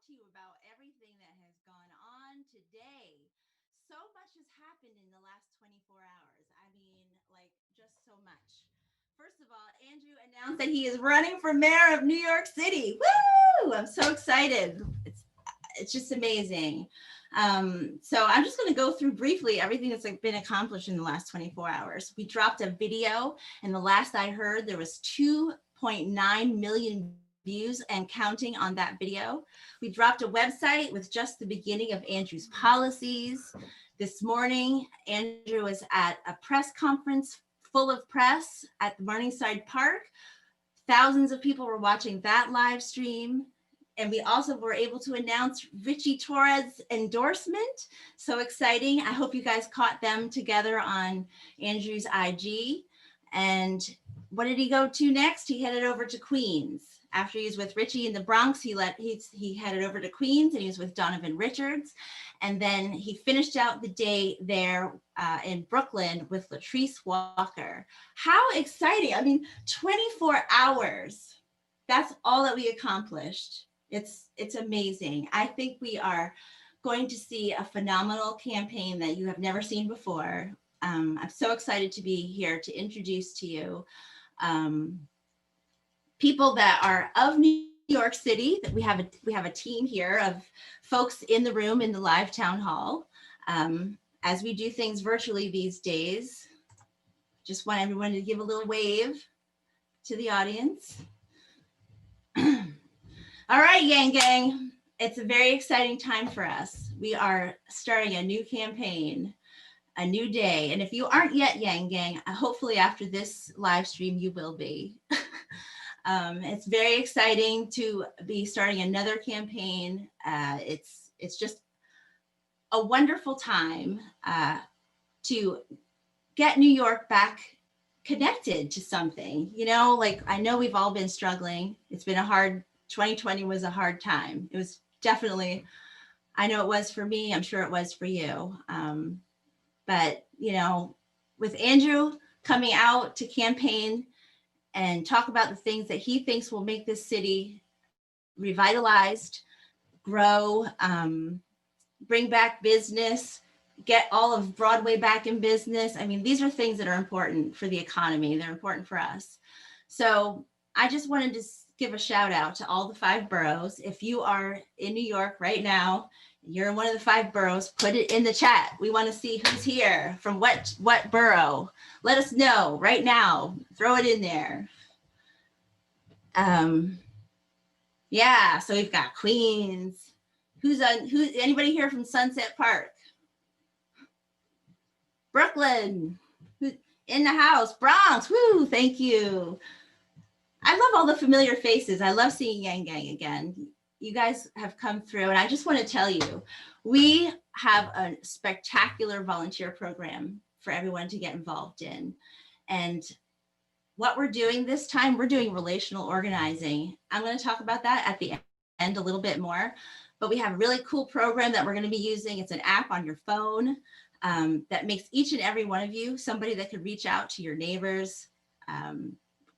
to you about everything that has gone on today. So much has happened in the last 24 hours. I mean, like, just so much. First of all, Andrew announced that he is running for mayor of New York City. Woo! I'm so excited. It's just amazing. So I'm just going to go through briefly everything that's like been accomplished in the last 24 hours. We dropped a video, and the last I heard, there was 2.9 million views and counting on that video. We dropped a website with just the beginning of Andrew's policies. This morning, Andrew was at a press conference full of press at the Morningside Park. Thousands of people were watching that live stream. And we also were able to announce Richie Torres' endorsement. So exciting. I hope you guys caught them together on Andrew's IG. And what did he go to next? He headed over to Queens. After he was with Richie in the Bronx, he headed over to Queens, and he was with Donovan Richards. And then he finished out the day there in Brooklyn with Latrice Walker. How exciting. I mean, 24 hours. That's all that we accomplished. It's amazing. I think we are going to see a phenomenal campaign that you have never seen before. I'm so excited to be here to introduce to you people that are of New York City. That we have a team here of folks in the room in the live town hall. As we do things virtually these days, just want everyone to give a little wave to the audience. All right, Yang Gang, it's a very exciting time for us. We are starting a new campaign, a new day. And if you aren't yet Yang Gang, hopefully after this live stream, you will be. It's very exciting to be starting another campaign. It's just a wonderful time to get New York back connected to something. You know, like, I know we've all been struggling. It's been 2020 was a hard time. It was definitely, I know it was for me. I'm sure it was for you. But, you know, with Andrew coming out to campaign and talk about the things that he thinks will make this city revitalized, grow, bring back business, get all of Broadway back in business. I mean, these are things that are important for the economy. They're important for us. So I just wanted to give a shout out to all the 5 boroughs. If you are in New York right now, you're in one of the 5 boroughs, put it in the chat. We want to see who's here from what borough. Let us know right now. Throw it in there. Yeah, so we've got Queens. Who's anybody here from Sunset Park? Brooklyn, who's in the house? Bronx, woo, thank you. I love all the familiar faces. I love seeing Yang Gang again. You guys have come through, and I just want to tell you, we have a spectacular volunteer program for everyone to get involved in. And what we're doing this time, we're doing relational organizing. I'm going to talk about that at the end a little bit more, but we have a really cool program that we're going to be using. It's an app on your phone that makes each and every one of you somebody that could reach out to your neighbors,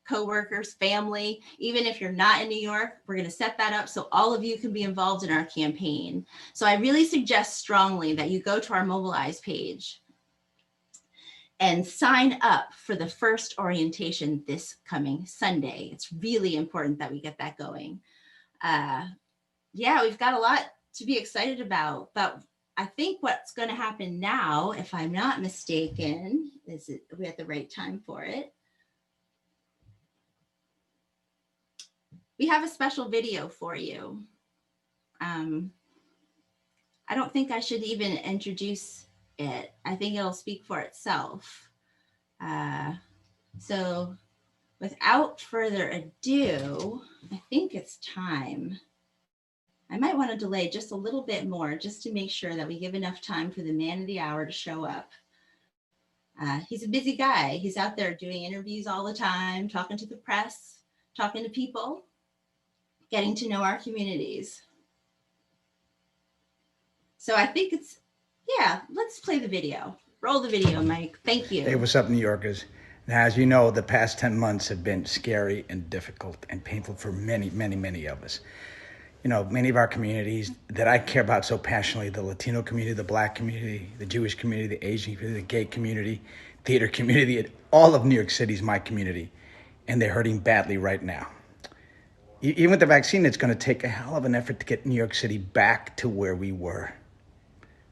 coworkers, family. Even if you're not in New York, we're going to set that up so all of you can be involved in our campaign. So I really suggest strongly that you go to our Mobilize page and sign up for the first orientation this coming Sunday. It's really important that we get that going. Yeah, we've got a lot to be excited about, but I think what's going to happen now, if I'm not mistaken, is we at the right time for it. We have a special video for you. I don't think I should even introduce it. I think it'll speak for itself. So without further ado, I think it's time. I might want to delay just a little bit more just to make sure that we give enough time for the man of the hour to show up. He's a busy guy. He's out there doing interviews all the time, talking to the press, talking to people, getting to know our communities. So I think yeah, let's play the video. Roll the video, Mike. Thank you. Hey, what's up, New Yorkers? Now, as you know, the past 10 months have been scary and difficult and painful for many, many, many of us. many of our communities that I care about so passionately, the Latino community, the Black community, the Jewish community, the Asian community, the gay community, theater community, all of New York City is my community. And they're hurting badly right now. Even with the vaccine, it's going to take a hell of an effort to get New York City back to where we were.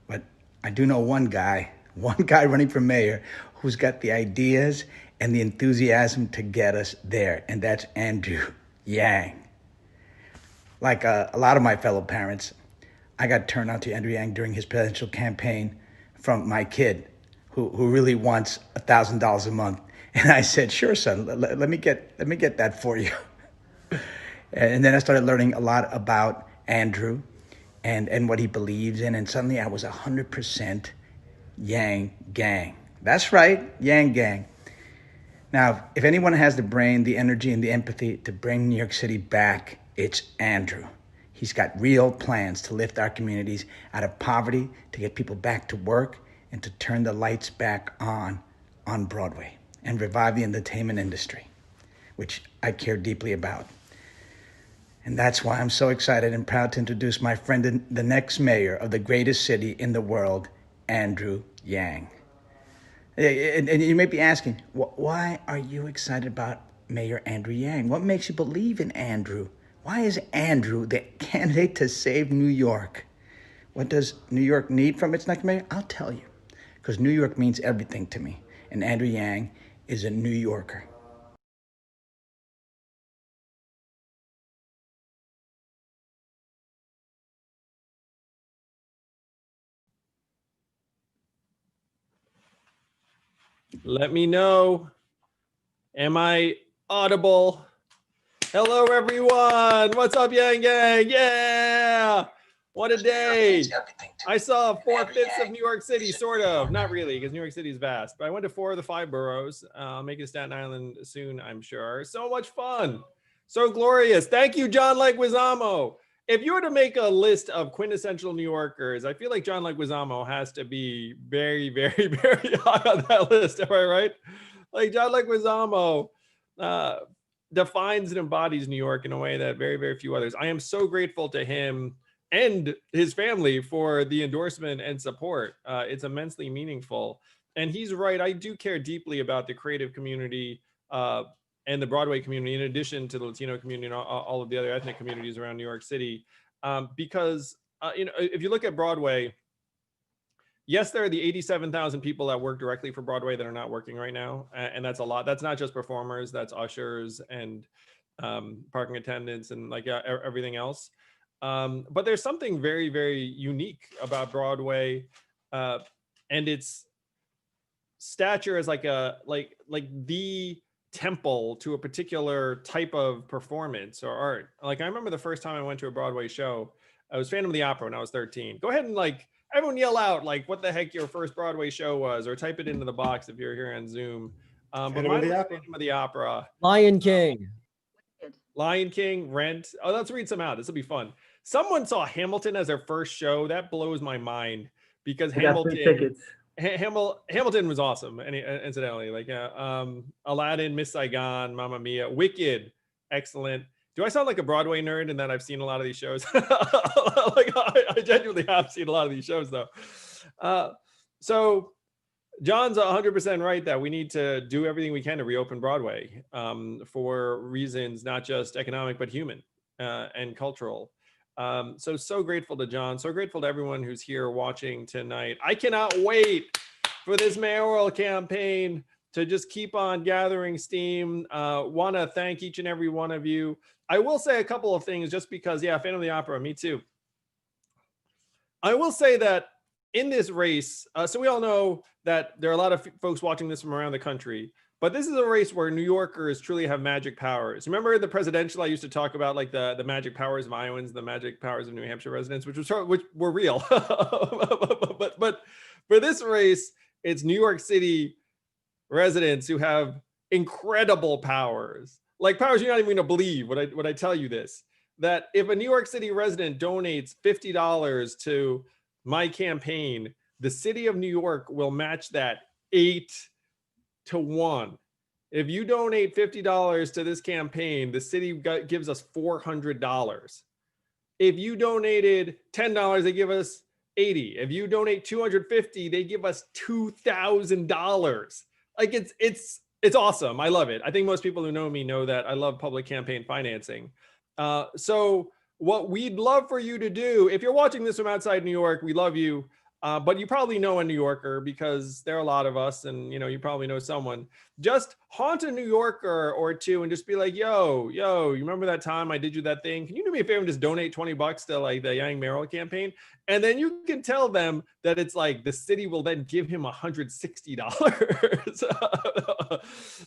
But I do know one guy running for mayor who's got the ideas and the enthusiasm to get us there, and that's Andrew Yang. Like a lot of my fellow parents, I got turned on to Andrew Yang during his presidential campaign from my kid, who really wants $1,000 a month. And I said, "Sure, son, let me get that for you." And then I started learning a lot about Andrew and what he believes in. And suddenly I was 100% Yang Gang. That's right, Yang Gang. Now, if anyone has the brain, the energy, and the empathy to bring New York City back, it's Andrew. He's got real plans to lift our communities out of poverty, to get people back to work, and to turn the lights back on Broadway and revive the entertainment industry, which I care deeply about. And that's why I'm so excited and proud to introduce my friend, the next mayor of the greatest city in the world, Andrew Yang. And you may be asking, why are you excited about Mayor Andrew Yang? What makes you believe in Andrew? Why is Andrew the candidate to save New York? What does New York need from its next mayor? I'll tell you, because New York means everything to me. And Andrew Yang is a New Yorker. Let me know. Am I audible? Hello, everyone. What's up, Yang Gang? Yeah. What a day. I saw 4/5 of New York City, sort of. Not really, because New York City is vast. But I went to 4 of the 5 boroughs. I'll make it to Staten Island soon, I'm sure. So much fun. So glorious. Thank you, John Leguizamo. If you were to make a list of quintessential New Yorkers, I feel like John Leguizamo has to be very, very, very high on that list. Am I right? Like John Leguizamo defines and embodies New York in a way that very, very few others. I am so grateful to him and his family for the endorsement and support. It's immensely meaningful. And he's right. I do care deeply about the creative community and the Broadway community, in addition to the Latino community and all of the other ethnic communities around New York City. Because, if you look at Broadway, yes, there are the 87,000 people that work directly for Broadway that are not working right now. And that's a lot. That's not just performers, that's ushers and parking attendants and like everything else. But there's something very, very unique about Broadway and its stature as like the temple to a particular type of performance or art. Like I remember the first time I went to a Broadway show, I was Phantom of the Opera when I was 13. Go ahead and like everyone yell out like what the heck your first Broadway show was, or type it into the box if you're here on Zoom. But mine was Phantom of the Opera. Lion King. Lion King, Rent. Oh, let's read some out. This will be fun. Someone saw Hamilton as their first show. That blows my mind because Hamilton was awesome. And incidentally, like Aladdin, Miss Saigon, Mamma Mia, Wicked, excellent. Do I sound like a Broadway nerd in that I've seen a lot of these shows? Like I genuinely have seen a lot of these shows though. So John's 100% right that we need to do everything we can to reopen Broadway for reasons not just economic, but human and cultural. So grateful to John. So grateful to everyone who's here watching tonight. I cannot wait for this mayoral campaign to just keep on gathering steam. Want to thank each and every one of you. I will say a couple of things just because, yeah, Phantom of the Opera, me too. I will say that in this race, so we all know that there are a lot of folks watching this from around the country, but this is a race where New Yorkers truly have magic powers. Remember the presidential, I used to talk about like the magic powers of Iowans, the magic powers of New Hampshire residents, which were real. but for this race, it's New York City residents who have incredible powers, like powers you're not even going to believe when I tell you this, that if a New York City resident donates $50 to my campaign, the city of New York will match that 8-1. If you donate $50 to this campaign, the city gives us $400. If you donated $10, they give us 80. If you donate 250, they give us $2,000. Like it's awesome. I love it. I think most people who know me know that I love public campaign financing. So what we'd love for you to do, if you're watching this from outside New York, we love you. But you probably know a New Yorker because there are a lot of us, and you probably know someone. Just haunt a New Yorker or two and just be like, yo, you remember that time I did you that thing? Can you do me a favor and just donate $20 to like the Yang Mayoral campaign? And then you can tell them that it's like the city will then give him $160.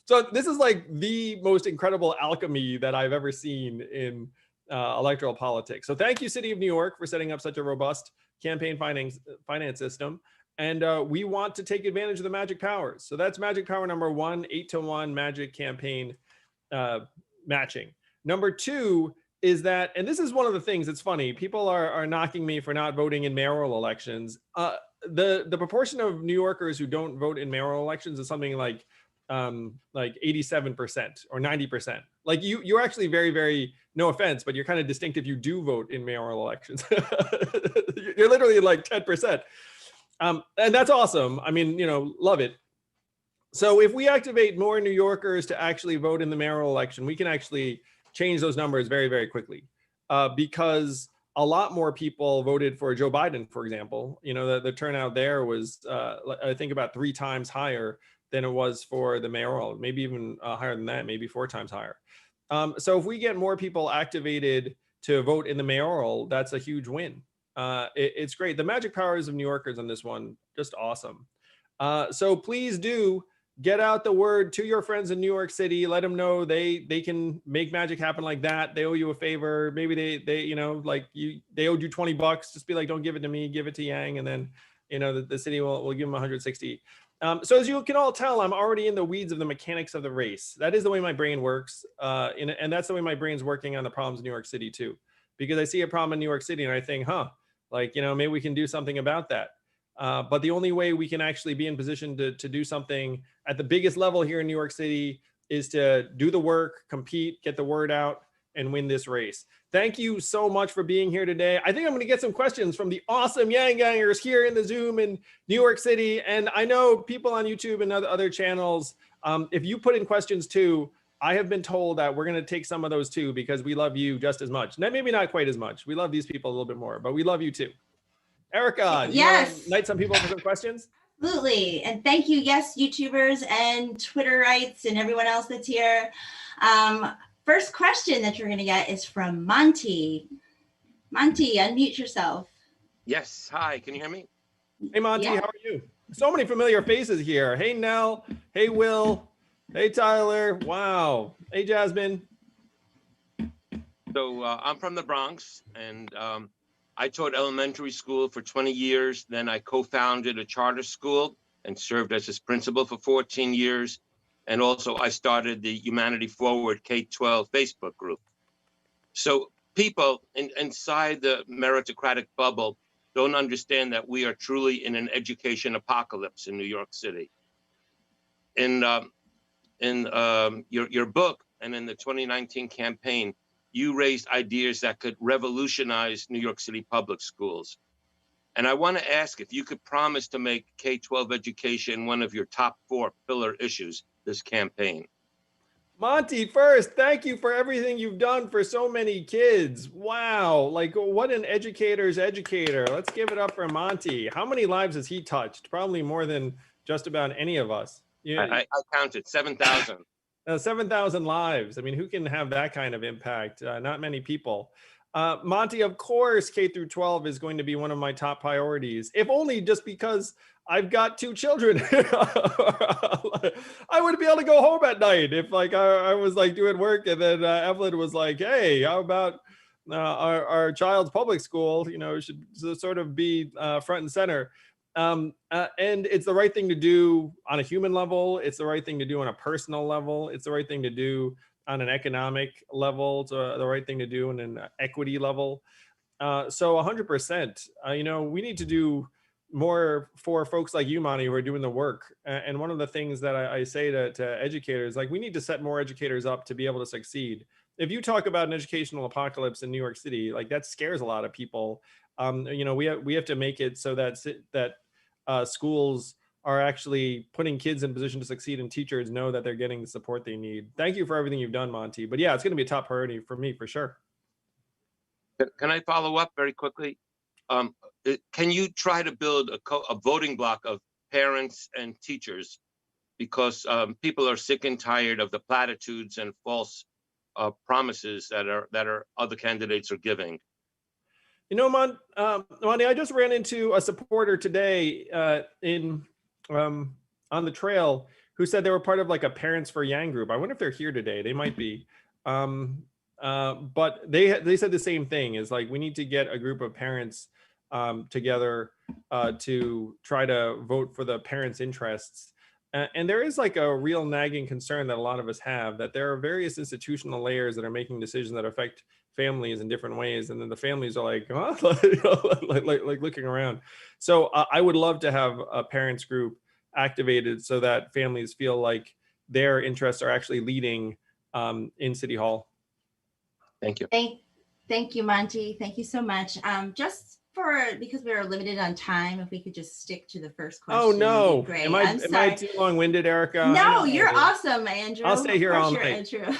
So this is like the most incredible alchemy that I've ever seen in electoral politics. So thank you, City of New York, for setting up such a robust campaign finance system. And we want to take advantage of the magic powers. So that's magic power number 1, 8-to-1 magic campaign matching. Number 2 is that, and this is one of the things that's funny, people are knocking me for not voting in mayoral elections. The proportion of New Yorkers who don't vote in mayoral elections is something like 87% or 90%. Like you're actually very, very, no offense, but you're kind of distinct if you do vote in mayoral elections. You're literally like 10%. And that's awesome. I mean, love it. So if we activate more New Yorkers to actually vote in the mayoral election, we can actually change those numbers very, very quickly, because a lot more people voted for Joe Biden, for example. The turnout there was, I think, about 3 times higher than it was for the mayoral, maybe even higher than that, maybe 4 times higher. So if we get more people activated to vote in the mayoral, that's a huge win. It's great. The magic powers of New Yorkers on this one, just awesome. So please do get out the word to your friends in New York City. Let them know they can make magic happen like that. They owe you a favor. Maybe they they owed you $20. Just be like, don't give it to me, give it to Yang, and then the city will give them 160. So as you can all tell, I'm already in the weeds of the mechanics of the race. That is the way my brain works, and that's the way my brain's working on the problems in New York City too. Because I see a problem in New York City and I think, maybe we can do something about that. But the only way we can actually be in position to do something at the biggest level here in New York City is to do the work, compete, get the word out, and win this race. Thank you so much for being here today. I think I'm going to get some questions from the awesome Yang Gangers here in the Zoom in New York City. And I know people on YouTube and other channels, if you put in questions too, I have been told that we're going to take some of those too, because we love you just as much. Maybe not quite as much. We love these people a little bit more, but we love you too. Erica, you want to invite some people for some questions? Absolutely. And thank you, yes, YouTubers and Twitterites and everyone else that's here. First question that you're going to get is from Monty. Monty, unmute yourself. Yes. Hi. Can you hear me? Hey, Monty, How are you? So many familiar faces here. Hey, Nell. Hey, Will. Hey, Tyler. Wow. Hey, Jasmine. So I'm from the Bronx, and I taught elementary school for 20 years. Then I co-founded a charter school and served as its principal for 14 years. And also I started the Humanity Forward K-12 Facebook group. So people inside the meritocratic bubble don't understand that we are truly in an education apocalypse in New York City. In your book and in the 2019 campaign, you raised ideas that could revolutionize New York City public schools. And I want to ask if you could promise to make K-12 education one of your top 4 pillar issues this campaign. Monty, first, thank you for everything you've done for so many kids. Wow, like what an educator's educator. Let's give it up for Monty. How many lives has he touched? Probably more than just about any of us. I counted 7,000. 7,000 lives. I mean, who can have that kind of impact? Not many people. Monty, of course, K through 12 is going to be one of my top priorities, if only just because I've got 2 children. I wouldn't be able to go home at night if I was doing work and then Evelyn was like, hey, how about our child's public school, should sort of be front and center. And it's the right thing to do on a human level. It's the right thing to do on a personal level. It's the right thing to do on an economic level. It's the right thing to do on an equity level. So 100%, we need to do more for folks like you, Monty, who are doing the work. And one of the things that I say to educators, we need to set more educators up to be able to succeed. if you talk about an educational apocalypse in New York City, like that scares a lot of people. You know, we have to make it so that schools are actually putting kids in position to succeed, and teachers know that they're getting the support they need. Thank you for everything you've done, Monty. But yeah, it's going to be a top priority for me for sure. Can I follow up very quickly? Can you try to build a voting block of parents and teachers, because people are sick and tired of the platitudes and false promises that other candidates are giving. You know, Monty, I just ran into a supporter today on the trail who said they were part of like a Parents for Yang group. I wonder if they're here today. They might be. But they said the same thing, is like we need to get a group of parents together to try to vote for the parents' interests. And there is like a real nagging concern that a lot of us have, that there are various institutional layers that are making decisions that affect families in different ways, and then the families are like, huh? like looking around. So I would love to have a parents group activated so that families feel like their interests are actually leading in City Hall. Thank you. Thank you, Monty. Thank you so much. Just because we are limited on time, if we could just stick to the first question. Oh no! Great. Am I too long-winded, Erica? No, you're awesome, Andrew. I'll stay here all night. Andrew.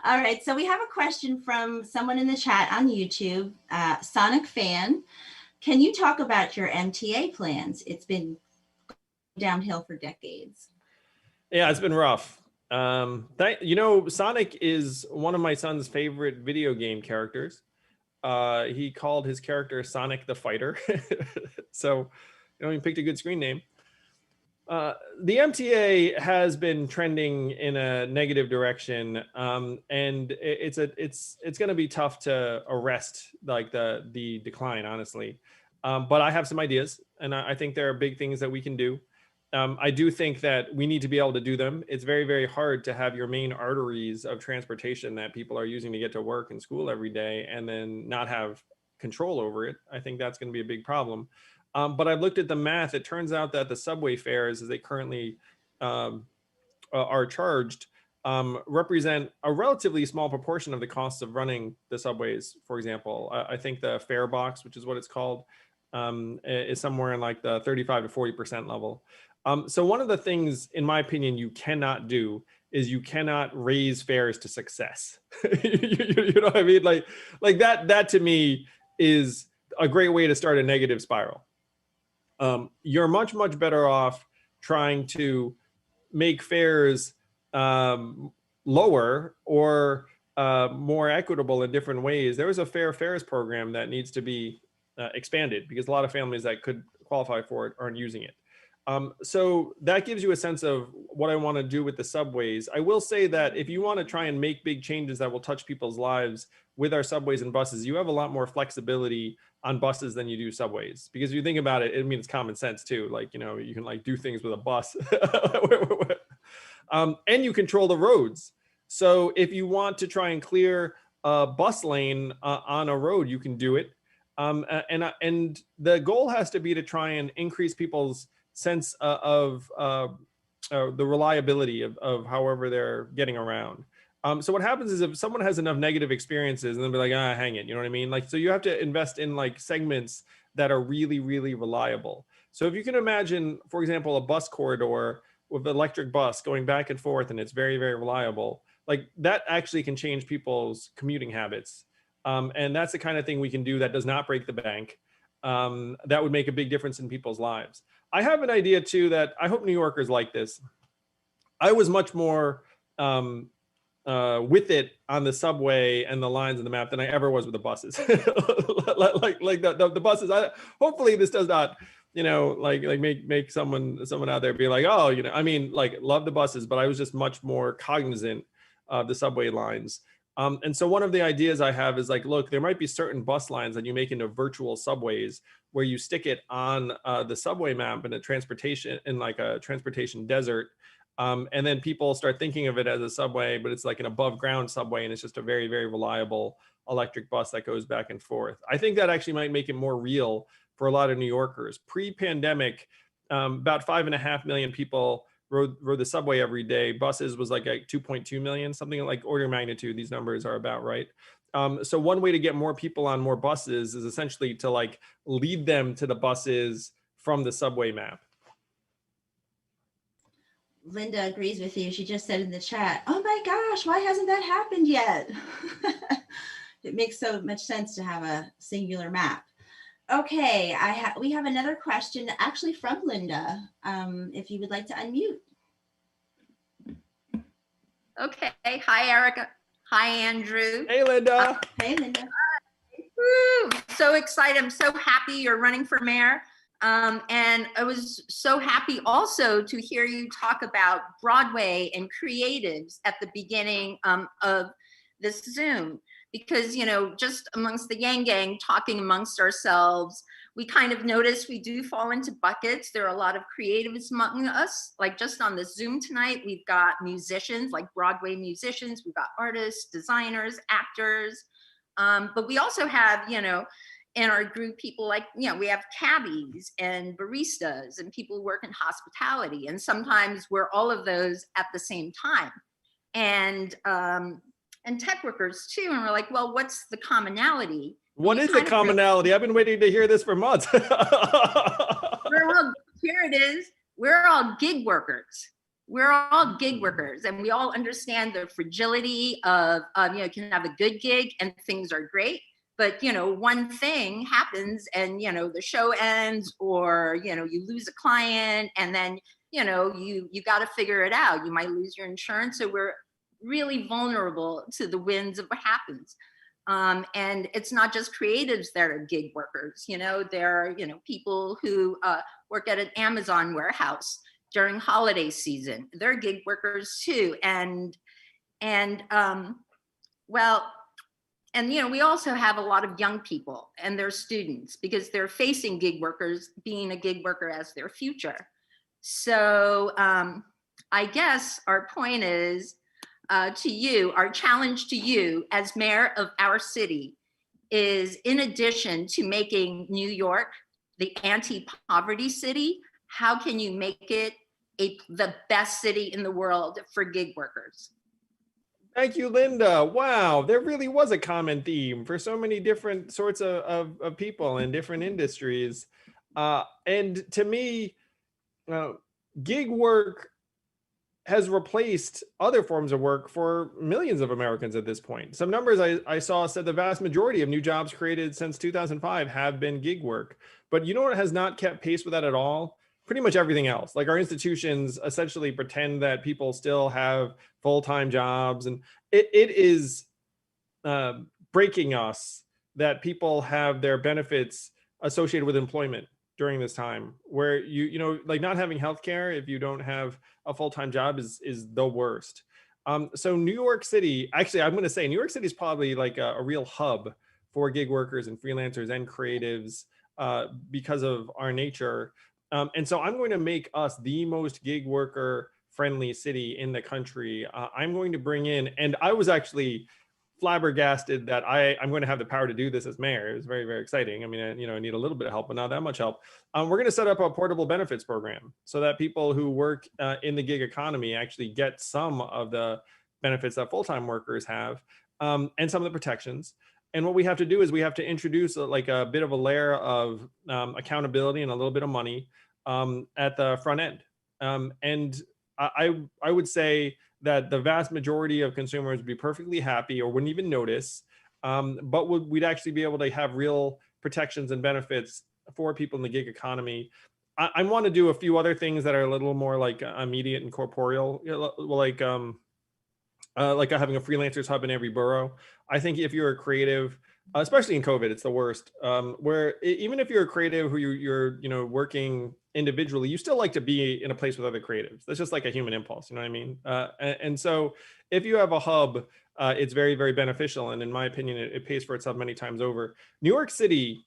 All right, so we have a question from someone in the chat on YouTube, Sonic Fan. Can you talk about your MTA plans? It's been downhill for decades. Yeah, it's been rough. You know, Sonic is one of my son's favorite video game characters. He called his character Sonic the Fighter. So, you know, he picked a good screen name. The MTA has been trending in a negative direction, and it's going to be tough to arrest like the decline, honestly. But I have some ideas, and I think there are big things that we can do. I do think that we need to be able to do them. It's very, very hard to have your main arteries of transportation that people are using to get to work and school every day and then not have control over it. I think that's going to be a big problem. But I've looked at the math. It turns out that the subway fares, as they currently are charged, represent a relatively small proportion of the costs of running the subways. For example, I think the fare box, which is what it's called, is somewhere in like the 35 to 40% level. So one of the things, in my opinion, you cannot do is you cannot raise fares to success. You know what I mean? Like that to me is a great way to start a negative spiral. You're much, much better off trying to make fares lower or more equitable in different ways. There was a fair fares program that needs to be expanded because a lot of families that could qualify for it aren't using it. So that gives you a sense of what I want to do with the subways. I will say that if you want to try and make big changes that will touch people's lives with our subways and buses, you have a lot more flexibility on buses than you do subways. Because if you think about it, I mean, it's common sense too. Like, you know, you can like do things with a bus and you control the roads. So if you want to try and clear a bus lane on a road, you can do it. And the goal has to be to try and increase people's sense of the reliability of however they're getting around. So what happens is if someone has enough negative experiences and then be like, hang it, you know what I mean? Like, so you have to invest in like segments that are really, really reliable. So if you can imagine, for example, a bus corridor with an electric bus going back and forth and it's very, very reliable, like that actually can change people's commuting habits. And that's the kind of thing we can do that does not break the bank. That would make a big difference in people's lives. I have an idea too that I hope New Yorkers like this. I was much more with it on the subway and the lines and the map than I ever was with the buses. like the buses. Hopefully this does not, you know, like make someone out there be like, oh, you know, I mean, like love the buses, but I was just much more cognizant of the subway lines. And so one of the ideas I have is like, look, there might be certain bus lines that you make into virtual subways where you stick it on the subway map in a transportation desert. And then people start thinking of it as a subway, but it's like an above ground subway. And it's just a very, very reliable electric bus that goes back and forth. I think that actually might make it more real for a lot of New Yorkers. Pre-pandemic, about 5.5 million people rode the subway every day. Buses was like 2.2 million, something like order of magnitude. These numbers are about right. So one way to get more people on more buses is essentially to like lead them to the buses from the subway map. Linda agrees with you. She just said in the chat, oh my gosh, why hasn't that happened yet? It makes so much sense to have a singular map. Okay, we have another question actually from Linda. If you would like to unmute. Okay. Hi, Erica. Hi, Andrew. Hey, Linda. Hey, Linda. Woo! So excited. I'm so happy you're running for mayor. And I was so happy also to hear you talk about Broadway and creatives at the beginning of this Zoom, because, you know, just amongst the Yang Gang, talking amongst ourselves, we kind of notice we do fall into buckets. There are a lot of creatives among us. Like just on the Zoom tonight, we've got musicians, like Broadway musicians, we've got artists, designers, actors, but we also have, you know, in our group, people like, you know, we have cabbies and baristas and people who work in hospitality. And sometimes we're all of those at the same time. And tech workers too. And we're like, well, what's the commonality? What is the commonality? I've been waiting to hear this for months. Here it is. We're all gig workers. We're all gig workers, and we all understand the fragility of, you know, you can have a good gig and things are great, but, you know, one thing happens and, you know, the show ends, or, you know, you lose a client, and then, you know, you got to figure it out. You might lose your insurance. So we're really vulnerable to the winds of what happens. And it's not just creatives that are gig workers, you know, there are, you know, people who work at an Amazon warehouse during holiday season. They're gig workers too. And well, and, you know, we also have a lot of young people and their students, because they're facing gig workers, being a gig worker as their future. So I guess our point is, to you, our challenge to you as mayor of our city is, in addition to making New York the anti-poverty city, how can you make it the best city in the world for gig workers? Thank you, Linda. Wow, there really was a common theme for so many different sorts of people in different industries. And to me, gig work has replaced other forms of work for millions of Americans at this point. Some numbers I saw said the vast majority of new jobs created since 2005 have been gig work. But you know what has not kept pace with that at all? Pretty much everything else. Like our institutions essentially pretend that people still have full-time jobs. And it is breaking us that people have their benefits associated with employment during this time, where you know, like not having healthcare if you don't have a full-time job is the worst. So New York City, actually, I'm going to say New York City is probably like a real hub for gig workers and freelancers and creatives because of our nature. And so I'm going to make us the most gig worker friendly city in the country. I'm going to bring in, and I was actually flabbergasted that I'm going to have the power to do this as mayor. It was very, very exciting. I mean, you know, I need a little bit of help, but not that much help. We're going to set up a portable benefits program so that people who work in the gig economy actually get some of the benefits that full-time workers have, and some of the protections. And what we have to do is we have to introduce like a bit of a layer of accountability and a little bit of money at the front end. And I would say that the vast majority of consumers would be perfectly happy or wouldn't even notice, but we'd actually be able to have real protections and benefits for people in the gig economy. I want to do a few other things that are a little more like immediate and corporeal, like having a freelancers hub in every borough. I think if you're a creative, especially in COVID, it's the worst. Where even if you're a creative who you're you know, working individually, you still like to be in a place with other creatives. That's just like a human impulse, you know what I mean? And so if you have a hub, it's very, very beneficial. And in my opinion, it pays for itself many times over. New York City,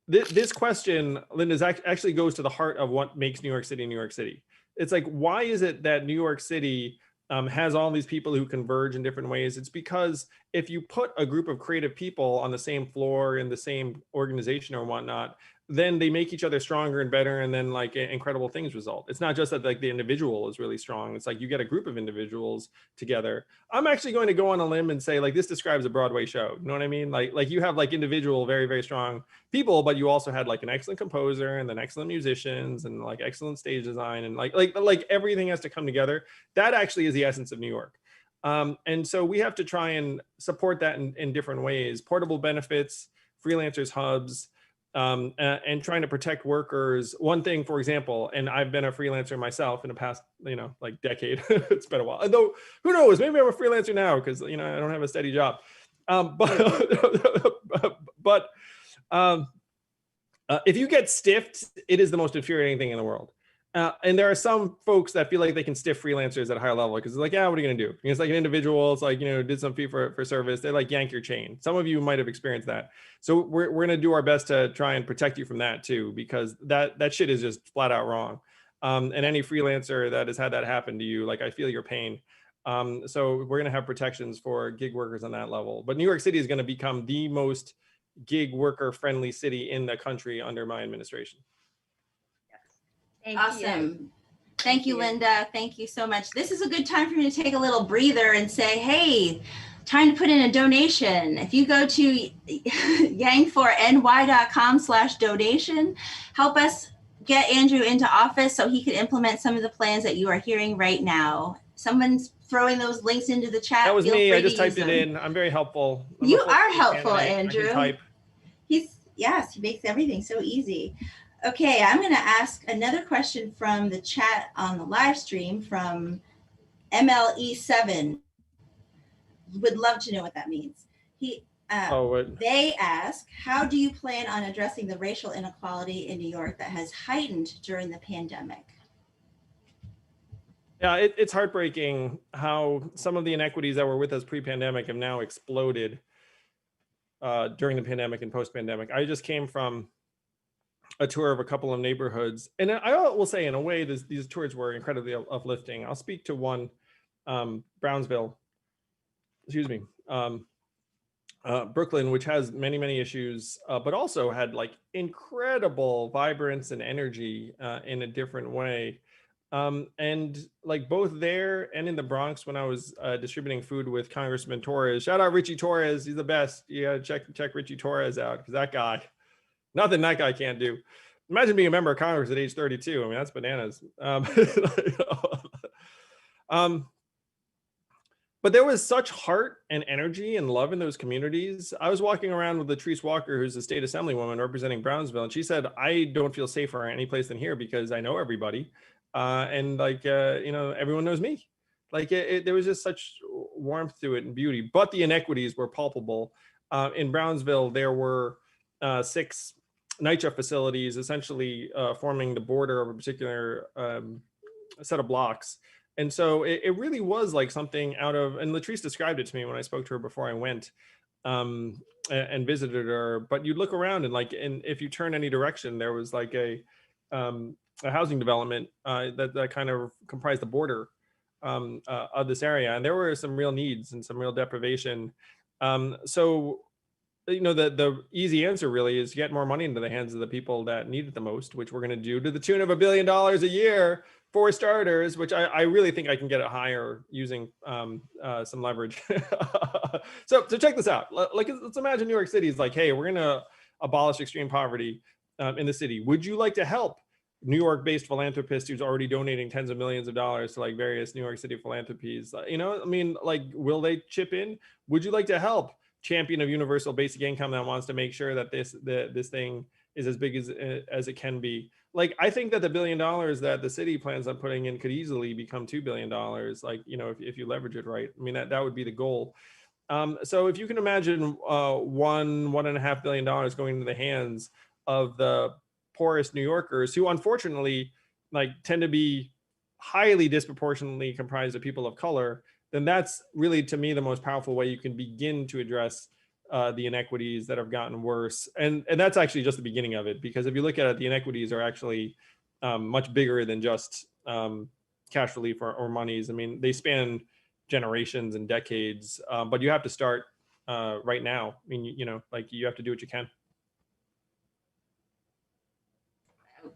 this question, Linda, actually goes to the heart of what makes New York City, New York City. It's like, why is it that New York City has all these people who converge in different ways? It's because if you put a group of creative people on the same floor in the same organization or whatnot, then they make each other stronger and better, and then like incredible things result. It's not just that like the individual is really strong. It's like you get a group of individuals together. I'm actually going to go on a limb and say like this describes a Broadway show. You know what I mean? Like you have like individual, very, very strong people, but you also had like an excellent composer and then excellent musicians and like excellent stage design, and like everything has to come together. That actually is the essence of New York. And so we have to try and support that in different ways. Portable benefits, freelancers hubs, and trying to protect workers. One thing, for example, and I've been a freelancer myself in the past, like decade. It's been a while. And though, who knows? Maybe I'm a freelancer now because I don't have a steady job. But if you get stiffed, it is the most infuriating thing in the world. And there are some folks that feel like they can stiff freelancers at a higher level because it's like, yeah, what are you going to do? It's like an individual. It's like, did some fee for service. They like yank your chain. Some of you might have experienced that. So we're going to do our best to try and protect you from that too, because that shit is just flat out wrong. And any freelancer that has had that happen to you, like I feel your pain. So we're going to have protections for gig workers on that level. But New York City is going to become the most gig worker friendly city in the country under my administration. Awesome. Thank you, Linda. Thank you so much. This is a good time for me to take a little breather and say, hey, time to put in a donation. If you go to yang4ny.com/donation, help us get Andrew into office so he can implement some of the plans that you are hearing right now. Someone's throwing those links into the chat. That was me. I just typed it in. I'm very helpful. You are helpful, Andrew. Type. Yes, he makes everything so easy. Okay, I'm going to ask another question from the chat on the live stream from MLE7. Would love to know what that means. They ask, how do you plan on addressing the racial inequality in New York that has heightened during the pandemic? Yeah, it's heartbreaking how some of the inequities that were with us pre-pandemic have now exploded during the pandemic and post-pandemic. I just came from a tour of a couple of neighborhoods, and I will say, in a way, these tours were incredibly uplifting. I'll speak to one, Brownsville, Brooklyn, which has many, many issues, but also had like incredible vibrance and energy in a different way. And like both there and in the Bronx, when I was distributing food with Congressman Torres, shout out Richie Torres, he's the best. You gotta check Richie Torres out, because that guy, nothing that guy can't do. Imagine being a member of Congress at age 32. I mean, that's bananas. But there was such heart and energy and love in those communities. I was walking around with Latrice Walker, who's a state assemblywoman representing Brownsville, and she said, I don't feel safer any place than here because I know everybody. And like, everyone knows me. Like there was just such warmth to it and beauty, but the inequities were palpable. In Brownsville, there were 6 NYCHA facilities essentially forming the border of a particular set of blocks. And so it really was like something out of, and Latrice described it to me when I spoke to her before I went and visited her. But you look around and like, and if you turn any direction, there was like a housing development that kind of comprised the border of this area. And there were some real needs and some real deprivation. So the easy answer really is get more money into the hands of the people that need it the most, which we're going to do to the tune of $1 billion a year for starters, which I really think I can get it higher using some leverage. So check this out. Like, let's imagine New York City is like, hey, we're going to abolish extreme poverty in the city. Would you like to help New York-based philanthropist who's already donating tens of millions of dollars to like various New York City philanthropies? Will they chip in? Would you like to help champion of universal basic income that wants to make sure that this thing is as big as it can be? Like, I think that the $1 billion that the city plans on putting in could easily become $2 billion. Like, if you leverage it right. I mean, that would be the goal. So if you can imagine $1.5 billion going into the hands of the poorest New Yorkers, who unfortunately like tend to be highly disproportionately comprised of people of color, then that's really, to me, the most powerful way you can begin to address the inequities that have gotten worse. And that's actually just the beginning of it, because if you look at it, the inequities are actually much bigger than just cash relief or monies. I mean, they span generations and decades, but you have to start right now. I mean, you have to do what you can.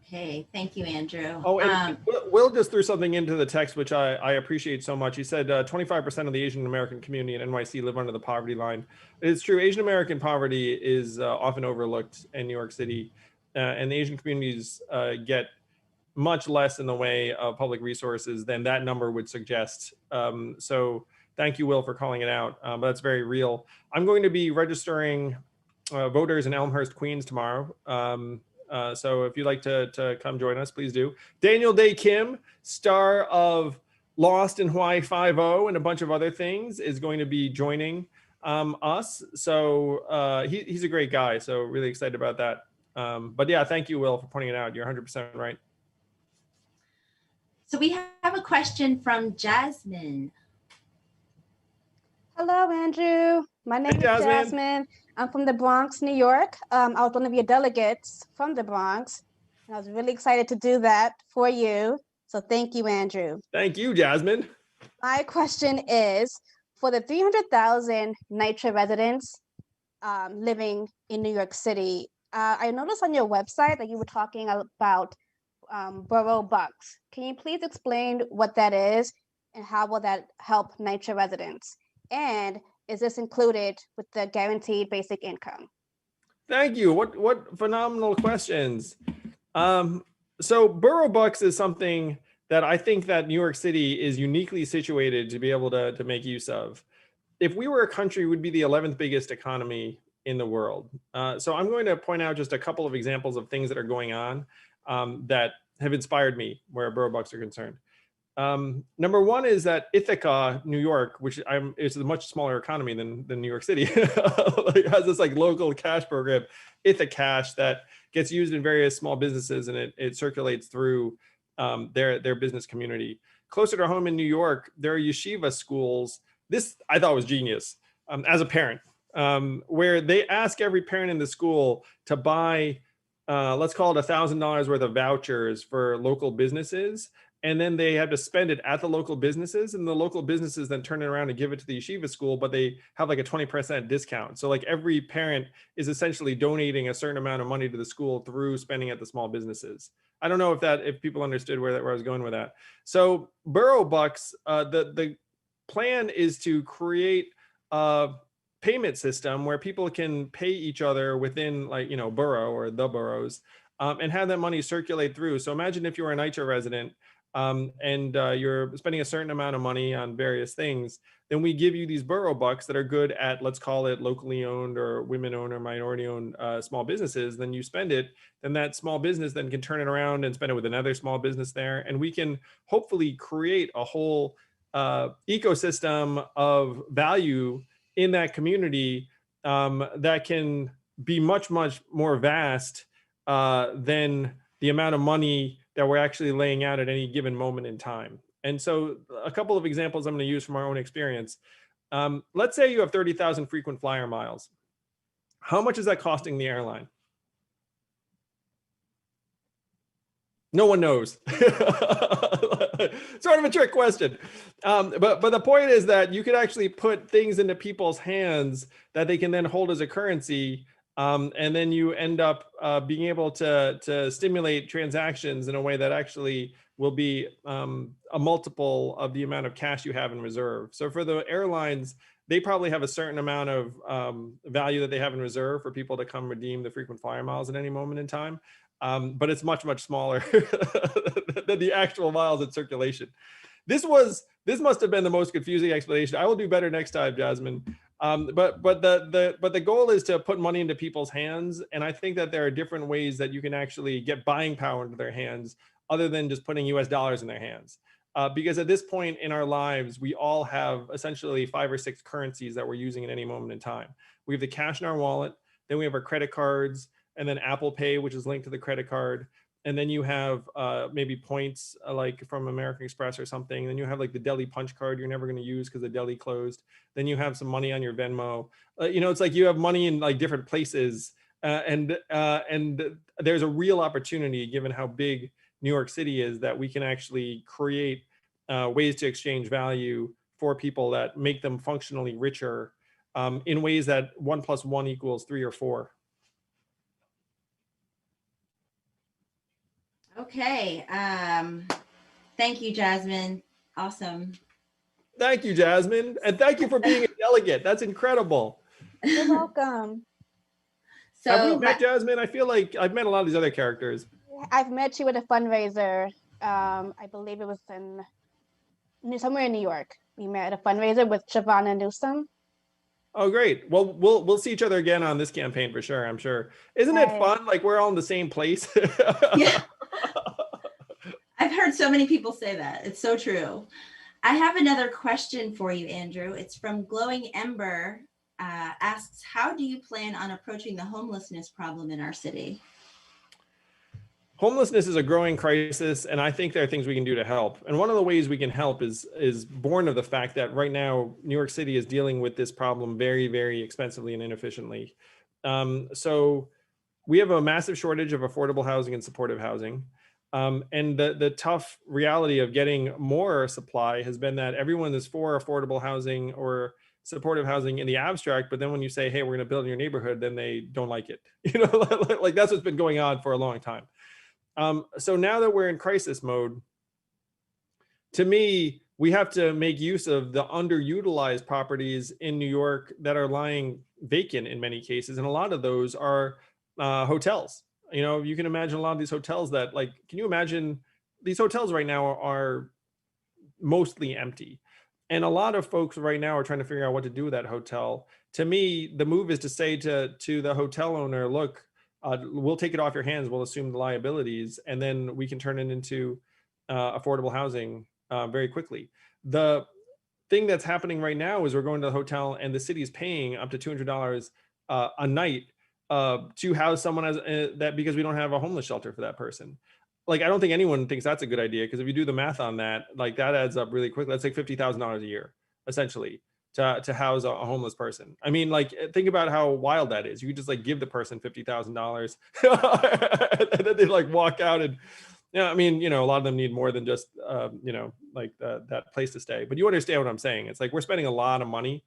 Okay, thank you, Andrew. Oh, and Will just threw something into the text, which I appreciate so much. He said 25% of the Asian American community in NYC live under the poverty line. It's true. Asian American poverty is often overlooked in New York City, and the Asian communities get much less in the way of public resources than that number would suggest. So thank you, Will, for calling it out. But that's very real. I'm going to be registering voters in Elmhurst, Queens tomorrow. So if you'd like to come join us, please do. Daniel Day Kim, star of Lost in Hawaii 5-0 and a bunch of other things, is going to be joining us. So he's a great guy. So really excited about that. But yeah, thank you, Will, for pointing it out. You're 100% right. So we have a question from Jasmine. Hello, Andrew. My name is Jasmine. I'm from the Bronx, New York. I was one of your delegates from the Bronx, and I was really excited to do that for you. So thank you, Andrew. Thank you, Jasmine. My question is, for the 300,000 NYCHA residents living in New York City, I noticed on your website that you were talking about Boro Bucks. Can you please explain what that is and how will that help NYCHA residents? And is this included with the guaranteed basic income? Thank you. What phenomenal questions. So Boro Bucks is something that I think that New York City is uniquely situated to be able to make use of. If we were a country, we'd be the 11th biggest economy in the world. So I'm going to point out just a couple of examples of things that are going on that have inspired me where Boro Bucks are concerned. Number one is that Ithaca, New York, which is a much smaller economy than New York City, has this like local cash program, Ithacash, that gets used in various small businesses, and it circulates through their business community. Closer to home in New York, there are yeshiva schools. This I thought was genius as a parent, where they ask every parent in the school to buy, let's call it $1,000 worth of vouchers for local businesses. And then they have to spend it at the local businesses, and the local businesses then turn it around and give it to the yeshiva school, but they have like a 20% discount. So like every parent is essentially donating a certain amount of money to the school through spending at the small businesses. I don't know if people understood where I was going with that. So Boro Bucks, the plan is to create a payment system where people can pay each other within borough or the boroughs, and have that money circulate through. So imagine if you were a NYCHA resident, and you're spending a certain amount of money on various things, then we give you these Boro Bucks that are good at, let's call it locally owned or women owned or minority owned small businesses. Then you spend it, then that small business then can turn it around and spend it with another small business there. And we can hopefully create a whole ecosystem of value in that community that can be much, much more vast than the amount of money that we're actually laying out at any given moment in time. And so a couple of examples I'm going to use from our own experience. Let's say you have 30,000 frequent flyer miles. How much is that costing the airline? No one knows. Sort of a trick question. But the point is that you could actually put things into people's hands that they can then hold as a currency. And then you end up being able to stimulate transactions in a way that actually will be a multiple of the amount of cash you have in reserve. So for the airlines, they probably have a certain amount of value that they have in reserve for people to come redeem the frequent flyer miles at any moment in time. But it's much, much smaller than the actual miles in circulation. This must have been the most confusing explanation. I will do better next time, Jasmine. But the goal is to put money into people's hands, and I think that there are different ways that you can actually get buying power into their hands, other than just putting US dollars in their hands. Because at this point in our lives, we all have essentially 5 or 6 currencies that we're using at any moment in time. We have the cash in our wallet, then we have our credit cards, and then Apple Pay, which is linked to the credit card. And then you have maybe points like from American Express or something. Then you have like the deli punch card you're never going to use because the deli closed. Then you have some money on your Venmo. It's like you have money in like different places. And there's a real opportunity, given how big New York City is, that we can actually create ways to exchange value for people that make them functionally richer in ways that 1 + 1 = 3 or 4. Okay. Thank you, Jasmine. Awesome. Thank you, Jasmine. And thank you for being a delegate. That's incredible. You're welcome. Have we So met Jasmine? I feel like I've met a lot of these other characters. I've met you at a fundraiser. I believe it was somewhere in New York. We met at a fundraiser with Shavana Newsom. Oh, great. Well, we'll see each other again on this campaign for sure, I'm sure. Isn't it fun? Like we're all in the same place. yeah. I've heard so many people say that. It's so true. I have another question for you, Andrew. It's from Glowing Ember. Asks, how do you plan on approaching the homelessness problem in our city? Homelessness is a growing crisis, and I think there are things we can do to help. And one of the ways we can help is born of the fact that right now, New York City is dealing with this problem very, very expensively and inefficiently. So we have a massive shortage of affordable housing and supportive housing. And the tough reality of getting more supply has been that everyone is for affordable housing or supportive housing in the abstract, but then when you say, hey, we're going to build in your neighborhood, then they don't like it. Like that's what's been going on for a long time. So now that we're in crisis mode, to me, we have to make use of the underutilized properties in New York that are lying vacant in many cases. And a lot of those are hotels. You can imagine a lot of these hotels that can you imagine these hotels right now are mostly empty. And a lot of folks right now are trying to figure out what to do with that hotel. To me, the move is to say to the hotel owner, look, we'll take it off your hands. We'll assume the liabilities, and then we can turn it into affordable housing very quickly. The thing that's happening right now is we're going to the hotel and the city is paying up to $200 a night to house someone that because we don't have a homeless shelter for that person. I don't think anyone thinks that's a good idea, because if you do the math on that, that adds up really quickly. That's like $50,000 a year, essentially, to house a homeless person. I mean, think about how wild that is. You could just give the person $50,000 and then they walk out and, I mean, a lot of them need more than just, that place to stay. But you understand what I'm saying. It's we're spending a lot of money.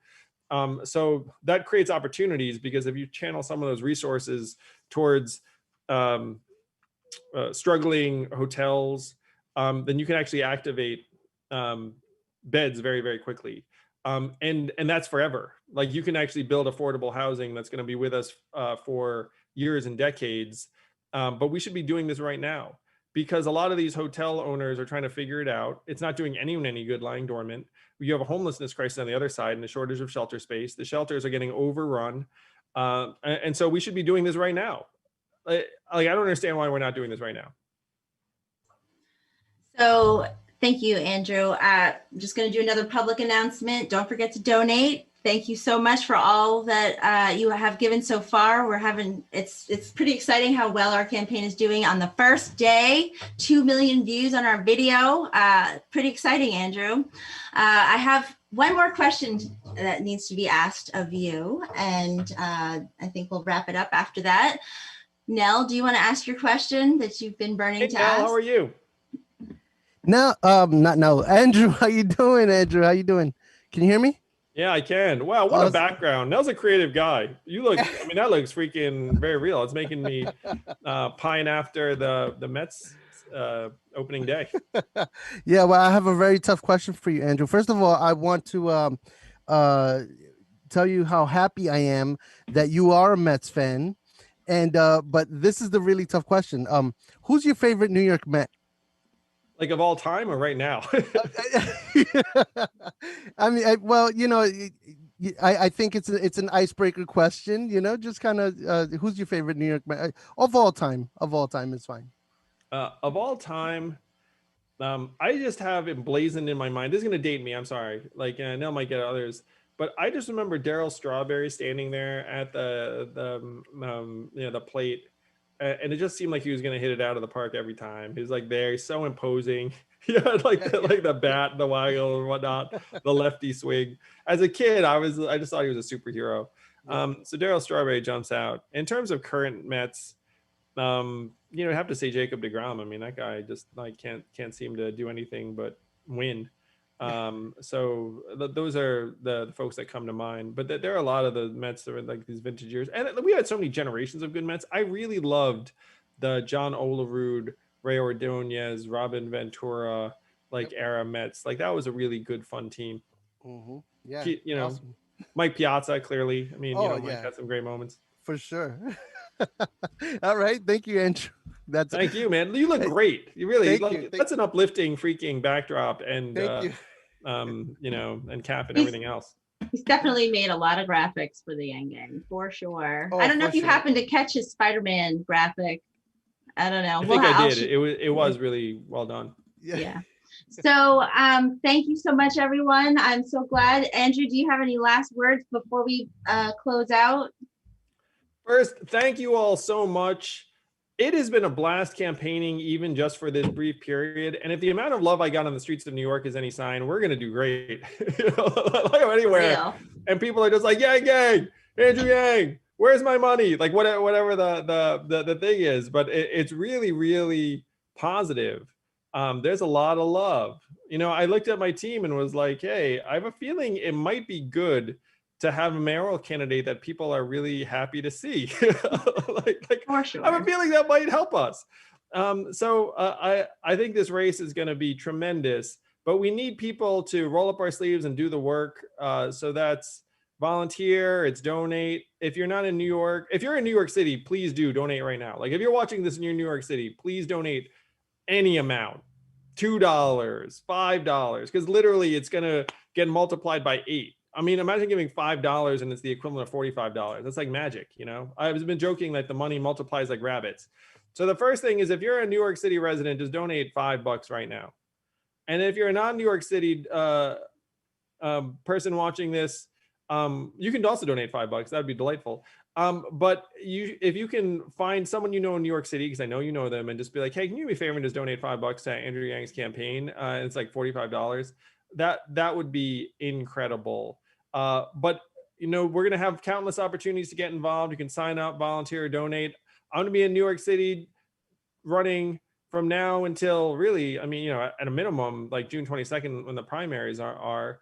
So that creates opportunities, because if you channel some of those resources towards struggling hotels, then you can actually activate beds very, very quickly. And that's forever. You can actually build affordable housing that's going to be with us for years and decades. But we should be doing this right now, because a lot of these hotel owners are trying to figure it out. It's not doing anyone any good lying dormant. You have a homelessness crisis on the other side and a shortage of shelter space. The shelters are getting overrun. And so we should be doing this right now. I don't understand why we're not doing this right now. So thank you, Andrew. I'm just going to do another public announcement. Don't forget to donate. Thank you so much for all that you have given so far. It's pretty exciting how well our campaign is doing on the first day. 2 million views on our video. Pretty exciting, Andrew. I have one more question that needs to be asked of you, and I think we'll wrap it up after that. Nell, do you want to ask your question that you've been burning to Nell, ask? how are you? No, not no. Andrew, how you doing? Andrew, how you doing? Can you hear me? Yeah, I can. Wow, what a background. Nell's a creative guy. You look, I mean, that looks freaking very real. It's making me pine after the Mets opening day. Yeah, well, I have a very tough question for you, Andrew. First of all, I want to tell you how happy I am that you are a Mets fan. And but this is the really tough question. Who's your favorite New York Met? Of all time or right now? I mean, I think it's an icebreaker question. Just kind of who's your favorite New York Met of all time? Of all time is fine. Of all time, I just have emblazoned in my mind. This is gonna date me. I'm sorry. Nell might get others. But I just remember Darryl Strawberry standing there at the plate, and it just seemed like he was going to hit it out of the park every time. He was there. He's so imposing. He had the bat, the waggle, and whatnot, the lefty swing. As a kid, I just thought he was a superhero. So Darryl Strawberry jumps out. In terms of current Mets, I have to say Jacob deGrom. I mean, that guy just can't seem to do anything but win. So those are the folks that come to mind, but there are a lot of the Mets that are these vintage years, and we had so many generations of good Mets. I really loved the John Olerud, Ray Ordonez, Robin Ventura, like era Mets. Like that was a really good, fun team. Yeah, You know, awesome. Mike Piazza, clearly. I mean, you Oh know, Mike yeah, had some great moments. for sure. All right, thank you, Andrew. That's Thank you, man. You look great. You really Thank you, like. thank- That's an uplifting, freaking backdrop, and thank you. you know, and cap and He's- everything else. He's definitely made a lot of graphics for the Yang Gang, for sure. Oh, I don't know for if you sure. happened to catch his Spider-Man graphic. I don't know. I think I I'll did. shoot- It was really well done. Yeah. So thank you so much, everyone. I'm so glad. Andrew, do you have any last words before we close out? First, thank you all so much. It has been a blast campaigning, even just for this brief period. And if the amount of love I got on the streets of New York is any sign, we're going to do great. You know, like anywhere. Real. And people are just like, Yang Gang, Andrew Yang, where's my money? Like whatever the thing is. But it's really, really positive. There's a lot of love. You know, I looked at my team and was like, hey, I have a feeling it might be good to have a mayoral candidate that people are really happy to see. like For sure. I have a feeling that might help us. I think this race is going to be tremendous, but we need people to roll up our sleeves and do the work. So that's volunteer, it's donate. If you're not in New York, if you're in New York City, please do donate right now. Like if you're watching this in New York City, please donate any amount, $2, $5, because literally it's going to get multiplied by 8. I mean, imagine giving $5 and it's the equivalent of $45. That's like magic, you know? I've been joking that the money multiplies like rabbits. So the first thing is if you're a New York City resident, just donate $5 right now. And if you're a non-New York City person watching this, you can also donate $5. That'd be delightful. But if you can find someone you know in New York City, because I know you know them, and just be like, hey, can you do me a favor and just donate $5 to Andrew Yang's campaign? And it's like $45. That would be incredible. But you know, we're gonna have countless opportunities to get involved. You can sign up, volunteer, donate. I'm gonna be in New York City running from now until really, I mean, you know, at a minimum, like June 22nd when the primaries are.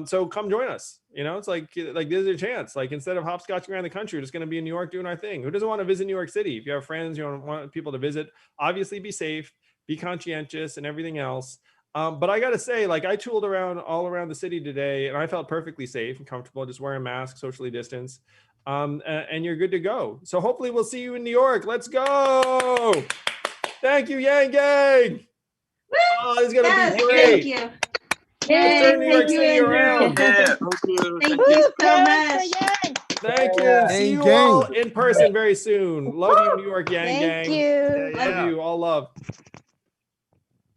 So come join us. You know, it's like there's your chance. Like instead of hopscotching around the country, we're just going to be in New York doing our thing. Who doesn't want to visit New York City? If you have friends, you want people to visit, obviously be safe, be conscientious and everything else. But I got to say, like I tooled around all around the city today and I felt perfectly safe and comfortable, just wearing masks, socially distanced. And you're good to go. So hopefully we'll see you in New York. Let's go. Thank you, Yang Gang. Oh, this is going to be great. Thank you. Let's turn New York Thank you, City Andrew. around. Yeah, thank you. Thank you so much. Thank you. See you all in person very soon. Love you, New York Yang Thank Gang. you. Love you. All love.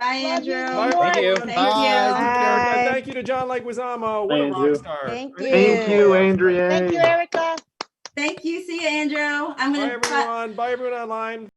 Bye, Andrew. Bye, Thank you. everyone. Thank you. Bye. Thank you to John Leguizamo. What a rock Andrew. star. Thank Thank you, Andrea. Thank you, Erica. Thank you. See you, Andrew. I'm Bye, gonna. everyone. Bye, everyone online.